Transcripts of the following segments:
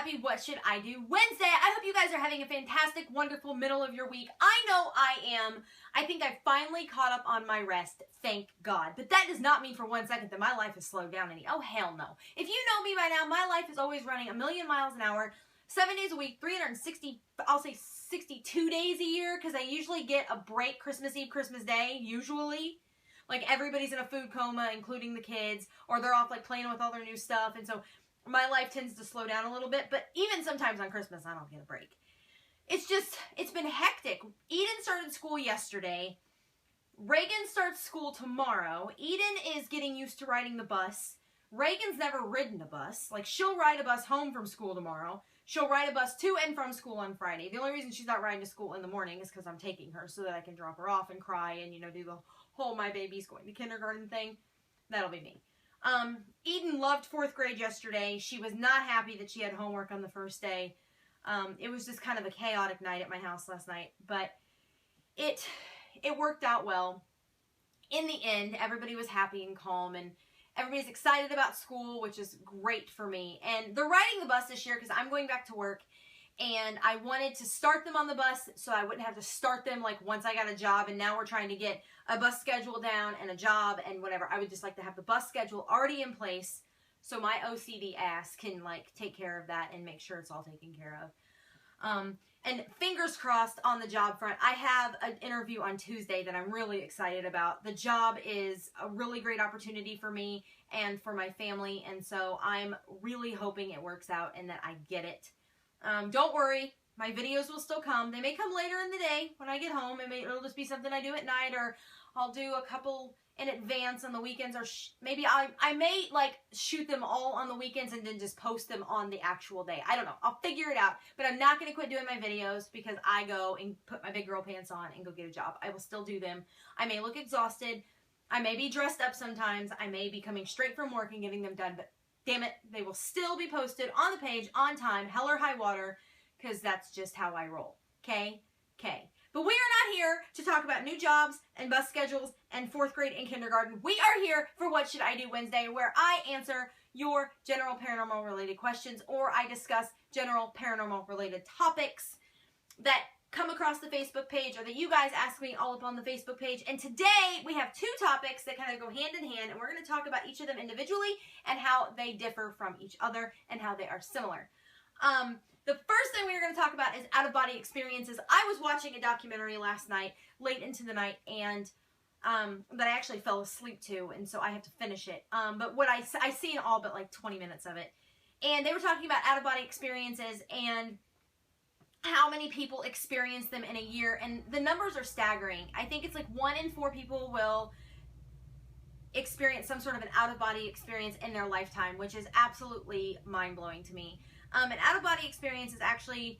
happy What Should I Do Wednesday. I hope you guys are having a fantastic, wonderful middle of your week. I know I am. I think I finally caught up on my rest, thank God. But that does not mean for 1 second that my life has slowed down any. Oh, hell no. If you know me by now, my life is always running a million miles an hour, 7 days a week, 360, I'll say 62 days a year, because I usually get a break Christmas Eve, Christmas Day, usually. Like, everybody's in a food coma, including the kids, or they're off, like, playing with all their new stuff, and so my life tends to slow down a little bit, but even sometimes on Christmas, I don't get a break. It's been hectic. Eden started school yesterday. Reagan starts school tomorrow. Eden is getting used to riding the bus. Reagan's never ridden a bus. Like, she'll ride a bus home from school tomorrow. She'll ride a bus to and from school on Friday. The only reason she's not riding to school in the morning is because I'm taking her so that I can drop her off and cry and, you know, do the whole my baby's going to kindergarten thing. That'll be me. Eden loved 4th grade yesterday. She was not happy that she had homework on the first day. It was just kind of a chaotic night at my house last night, but it worked out well. In the end, everybody was happy and calm, and everybody's excited about school, which is great for me. And they're riding the bus this year because I'm going back to work, and I wanted to start them on the bus so I wouldn't have to start them like once I got a job, and now we're trying to get a bus schedule down and a job and whatever. I would just like to have the bus schedule already in place so my OCD ass can like take care of that and make sure it's all taken care of. And fingers crossed on the job front. I have an interview on Tuesday that I'm really excited about. The job is a really great opportunity for me and for my family, and so I'm really hoping it works out and that I get it. Don't worry, my videos will still come. They may come later in the day when I get home. It'll just be something I do at night, or I'll do a couple in advance on the weekends, or maybe I may like shoot them all on the weekends and then just post them on the actual day. I don't know. I'll figure it out, but I'm not going to quit doing my videos because I go and put my big girl pants on and go get a job. I will still do them. I may look exhausted. I may be dressed up sometimes. I may be coming straight from work and getting them done, but damn it, they will still be posted on the page on time, hell or high water, because that's just how I roll. Okay? Okay. But we are not here to talk about new jobs and bus schedules and 4th grade and kindergarten. We are here for What Should I Do Wednesday, where I answer your general paranormal related questions, or I discuss general paranormal related topics that come across the Facebook page, or that you guys ask me all up on the Facebook page. And today we have 2 topics that kind of go hand in hand, and we're going to talk about each of them individually and how they differ from each other and how they are similar. The first thing we are going to talk about is out-of-body experiences. I was watching a documentary last night, late into the night, and that I actually fell asleep to, and so I have to finish it. But what I seen all but like 20 minutes of it. And they were talking about out-of-body experiences and how many people experience them in a year, and the numbers are staggering. I think it's like 1 in 4 people will experience some sort of an out-of-body experience in their lifetime, which is absolutely mind-blowing to me. An out-of-body experience is actually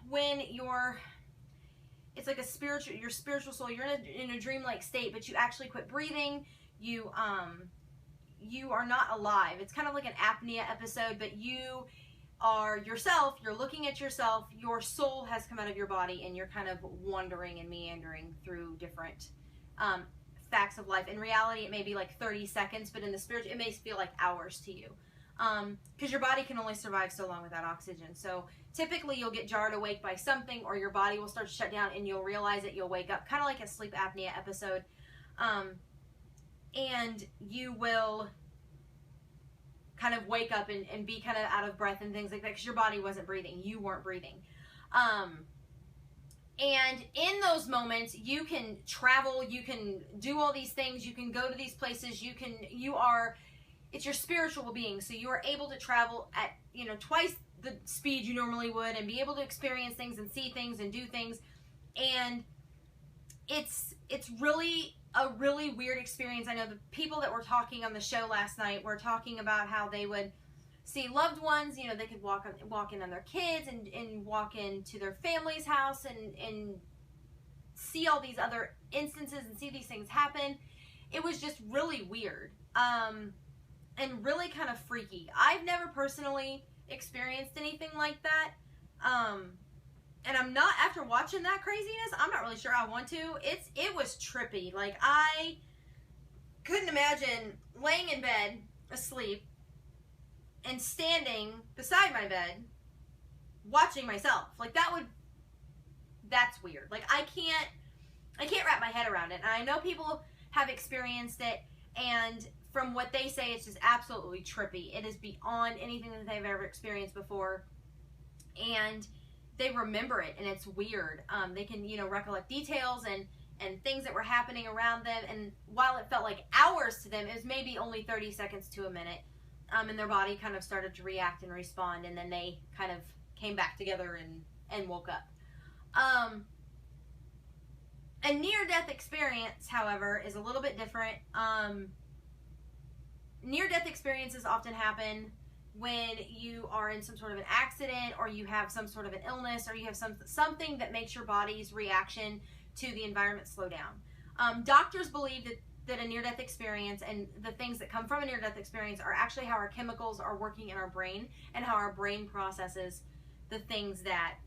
when it's like your spiritual soul, you're in a dreamlike state, but you actually quit breathing, you are not alive. It's kind of like an apnea episode, but you are yourself, you're looking at yourself, your soul has come out of your body, and you're kind of wandering and meandering through different facts of life. In reality, it may be like 30 seconds, but in the spirit, it may feel like hours to you. Because your body can only survive so long without oxygen. So typically you'll get jarred awake by something, or your body will start to shut down and you'll realize it, you'll wake up, kind of like a sleep apnea episode. And you will kind of wake up and be kind of out of breath and things like that because your body wasn't breathing. You weren't breathing. And in those moments, you can travel, you can do all these things, you can go to these places, it's your spiritual being, so you are able to travel at, twice the speed you normally would and be able to experience things and see things and do things. And it's really a really weird experience. I know the people that were talking on the show last night were talking about how they would see loved ones, they could walk in on their kids and walk into their family's house and see all these other instances and see these things happen. It was just really weird. And really kind of freaky. I've never personally experienced anything like that. And I'm not, after watching that craziness, I'm not really sure I want to. It was trippy. Like, I couldn't imagine laying in bed, asleep, and standing beside my bed watching myself. Like, that's weird. Like, I can't wrap my head around it. And I know people have experienced it, and from what they say, it's just absolutely trippy. It is beyond anything that they've ever experienced before. And they remember it, and it's weird. They can, recollect details and things that were happening around them. And while it felt like hours to them, it was maybe only 30 seconds to a minute. And their body kind of started to react and respond, and then they kind of came back together and woke up. A near-death experience, however, is a little bit different. Near-death experiences often happen when you are in some sort of an accident, or you have some sort of an illness, or you have something that makes your body's reaction to the environment slow down. Doctors believe that a near-death experience and the things that come from a near-death experience are actually how our chemicals are working in our brain, and how our brain processes the things that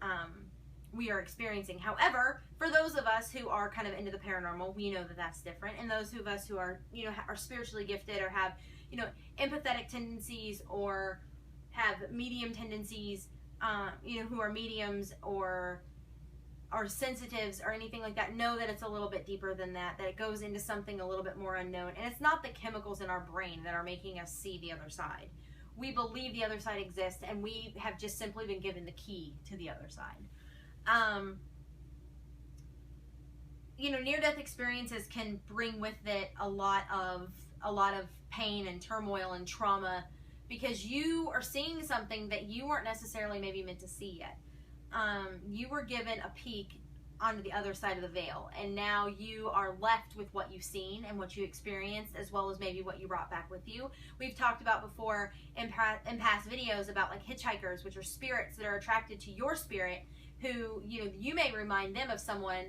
we are experiencing. However, for those of us who are kind of into the paranormal, we know that that's different. And those of us who are, are spiritually gifted, or have, empathetic tendencies, or have medium tendencies, who are mediums or are sensitives or anything like that, know that it's a little bit deeper than that it goes into something a little bit more unknown. And it's not the chemicals in our brain that are making us see the other side. We believe the other side exists, and we have just simply been given the key to the other side. Near-death experiences can bring with it a lot of pain and turmoil and trauma, because you are seeing something that you weren't necessarily maybe meant to see yet. You were given a peek onto the other side of the veil, and now you are left with what you've seen and what you experienced, as well as maybe what you brought back with you. We've talked about before in past videos about like hitchhikers, which are spirits that are attracted to your spirit, who, you may remind them of someone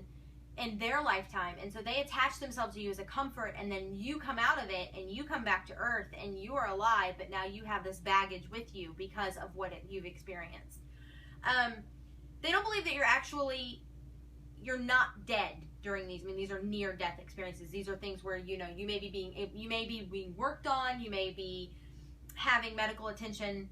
in their lifetime, and so they attach themselves to you as a comfort, and then you come out of it and you come back to earth and you are alive, but now you have this baggage with you because of what you've experienced. They don't believe that you're not dead during these. I mean, these are near-death experiences. These are things where, you may be being worked on, you may be having medical attention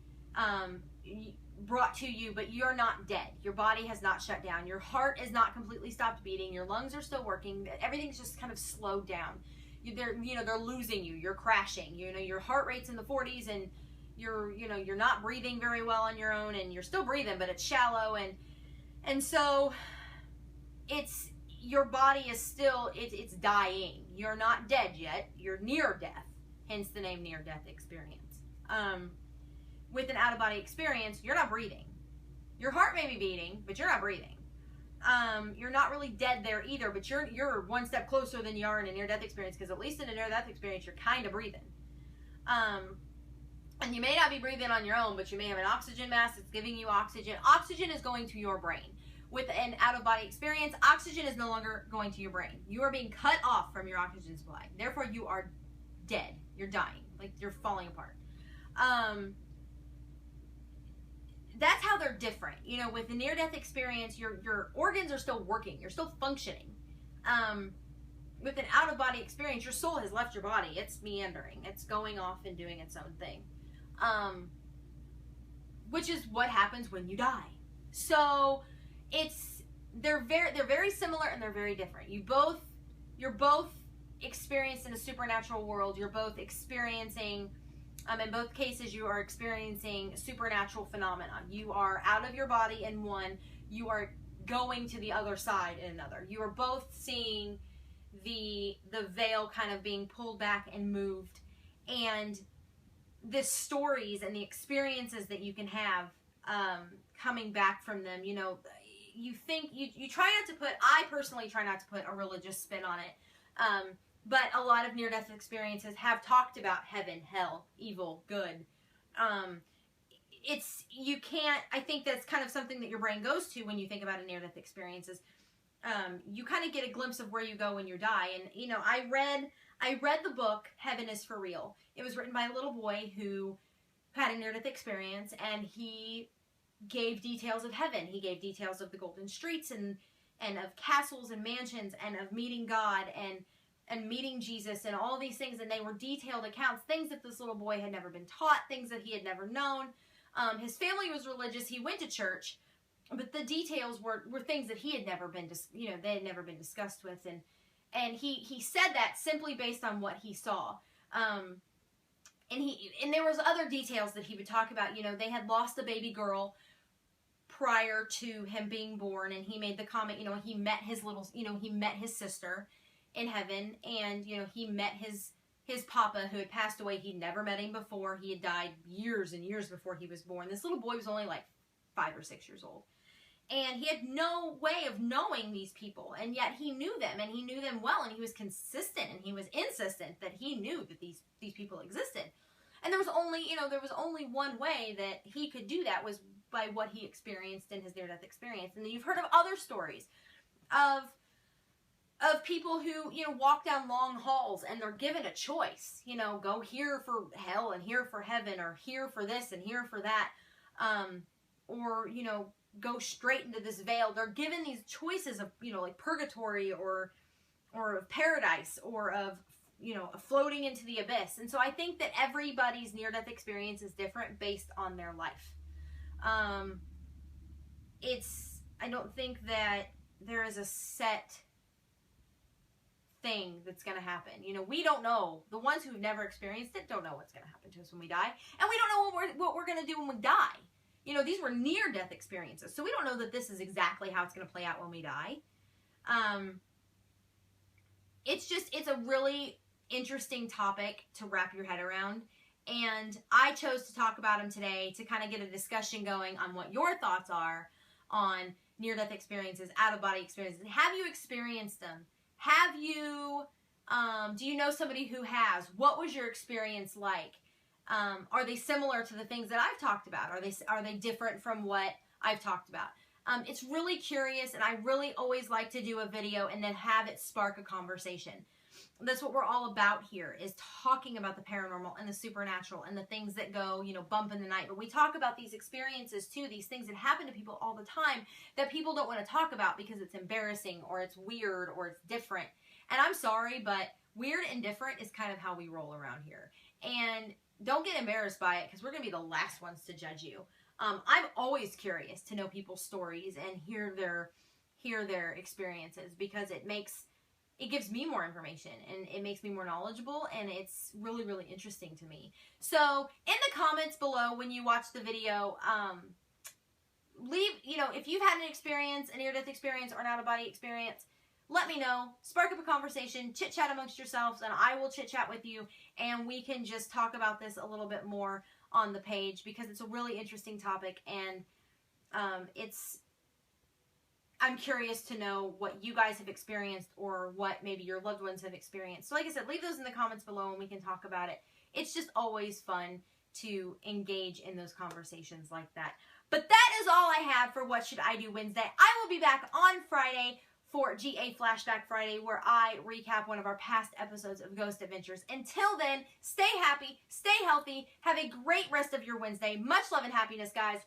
brought to you, but you're not dead. Your body has not shut down. Your heart is not completely stopped beating. Your lungs are still working. Everything's just kind of slowed down. They're losing you. You're crashing. Your heart rate's in the 40s, and you're not breathing very well on your own, and you're still breathing, but it's shallow, and so it's, your body is still, it's dying. You're not dead yet. You're near death, hence the name near-death experience. With an out-of-body experience, you're not breathing. Your heart may be beating, but you're not breathing. You're not really dead there either, but you're one step closer than you are in a near-death experience, because at least in a near-death experience, you're kind of breathing. And you may not be breathing on your own, but you may have an oxygen mask that's giving you oxygen. Oxygen is going to your brain. With an out-of-body experience, oxygen is no longer going to your brain. You are being cut off from your oxygen supply. Therefore, you are dead. You're dying. Like, you're falling apart. That's how they're different. With the near-death experience, your organs are still working. You're still functioning. With an out-of-body experience, your soul has left your body. It's meandering. It's going off and doing its own thing. Which is what happens when you die. So they're very similar, and they're very different. You're both experienced in a supernatural world. You're both experiencing, in both cases, you are experiencing supernatural phenomena. You are out of your body in one. You are going to the other side in another. You are both seeing the veil kind of being pulled back and moved, and the stories and the experiences that you can have coming back from them. You think, you try not to put, I personally try not to put a religious spin on it, but a lot of near-death experiences have talked about heaven, hell, evil, good. You can't, I think that's kind of something that your brain goes to when you think about a near-death experience, is you kind of get a glimpse of where you go when you die. And, I read the book, Heaven is for Real. It was written by a little boy who had a near-death experience, and he gave details of heaven. He gave details of the golden streets and of castles and mansions, and of meeting God, and and meeting Jesus and all these things, and they were detailed accounts, things that this little boy had never been taught, things that he had never known. His family was religious. He went to church, but the details were things that he had never been, they had never been discussed with, and he said that simply based on what he saw. And there was other details that he would talk about. They had lost a baby girl prior to him being born, and he made the comment, he met he met his sister in heaven, and, he met his papa who had passed away. He'd never met him before. He had died years and years before he was born. This little boy was only like 5 or 6 years old. And he had no way of knowing these people, and yet he knew them, and he knew them well, and he was consistent, and he was insistent that he knew that these people existed. And there was only one way that he could do that, was by what he experienced in his near-death experience. And then you've heard of other stories of people who, walk down long halls and they're given a choice, go here for hell and here for heaven, or here for this and here for that, or, go straight into this veil. They're given these choices of, like purgatory or of paradise, or of, floating into the abyss. And so I think that everybody's near-death experience is different based on their life. I don't think that there is a set thing that's going to happen. We don't know. The ones who've never experienced it don't know what's going to happen to us when we die. And we don't know what we're going to do when we die. These were near-death experiences. So we don't know that this is exactly how it's going to play out when we die. It's a really interesting topic to wrap your head around. And I chose to talk about them today to kind of get a discussion going on what your thoughts are on near-death experiences, out-of-body experiences. Have you experienced them? Have you, do you know somebody who has? What was your experience like? Are they similar to the things that I've talked about? Are they different from what I've talked about? It's really curious, and I really always like to do a video and then have it spark a conversation. That's what we're all about here, is talking about the paranormal and the supernatural and the things that go, bump in the night. But we talk about these experiences too, these things that happen to people all the time that people don't want to talk about because it's embarrassing, or it's weird, or it's different. And I'm sorry, but weird and different is kind of how we roll around here. And don't get embarrassed by it, because we're going to be the last ones to judge you. I'm always curious to know people's stories and hear their experiences, because it gives me more information, and it makes me more knowledgeable, and it's really, really interesting to me. So in the comments below when you watch the video, leave, if you've had an experience, a near-death experience or an out-of-body experience, let me know. Spark up a conversation, chit-chat amongst yourselves, and I will chit-chat with you, and we can just talk about this a little bit more on the page, because it's a really interesting topic, and I'm curious to know what you guys have experienced, or what maybe your loved ones have experienced. So like I said, leave those in the comments below and we can talk about it. It's just always fun to engage in those conversations like that. But that is all I have for What Should I Do Wednesday. I will be back on Friday for GA Flashback Friday, where I recap one of our past episodes of Ghost Adventures. Until then, stay happy, stay healthy, have a great rest of your Wednesday. Much love and happiness, guys.